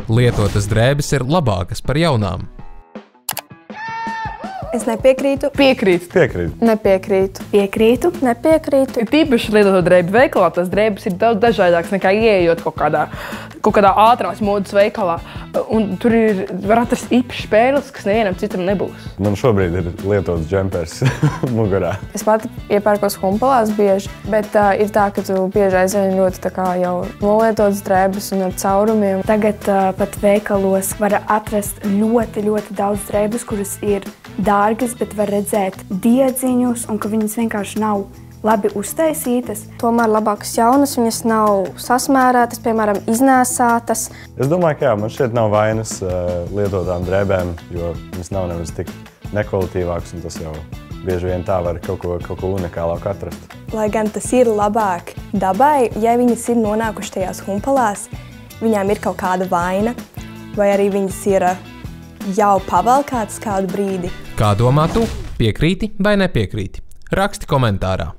Lietotas drēbes ir labākas par jaunām. Es nepiekrītu. Piekrītu. Nepiekrītu. Piekrītu. Nepiekrītu. Tīpaši lietoto drēbu veikalā, tās drēbes ir daudz dažādākas nekā ieejot kaut kādā ātrās modes veikalā. Un tur var atrast īpašas spēles, kas nevienam citam nebūs. Man šobrīd ir lietots džempers mugurā. Es pati iepērkos humpalās bieži, bet ir tā, ka tu bieži aizvien ļoti tā kā jau nolietotas drēbes un ar caurumiem. Tagad pat veikalos var atrast ļoti daudz drēbes, kuras ir dārgas, bet var redzēt diedziņus un ka viņas vienkārši nav labi uztaisītas. Tomēr labākas jaunas, viņas nav sasmērētas, piemēram, iznēsātas. Es domāju, ka jā, man šeit nav vainas lietotām drēbēm, jo viņas nav nemaz tik nekvalitīvākas, un tas jau bieži vien tā var kaut ko unikālāku atrast. Lai gan tas ir labāk dabai, ja viņas ir nonākuši tajās humpalās, viņām ir kaut kāda vaina, vai arī viņas ir jau pavalkātas kādu brīdi. Kā domā tu? Piekrīti vai nepiekrīti? Raksti komentārā.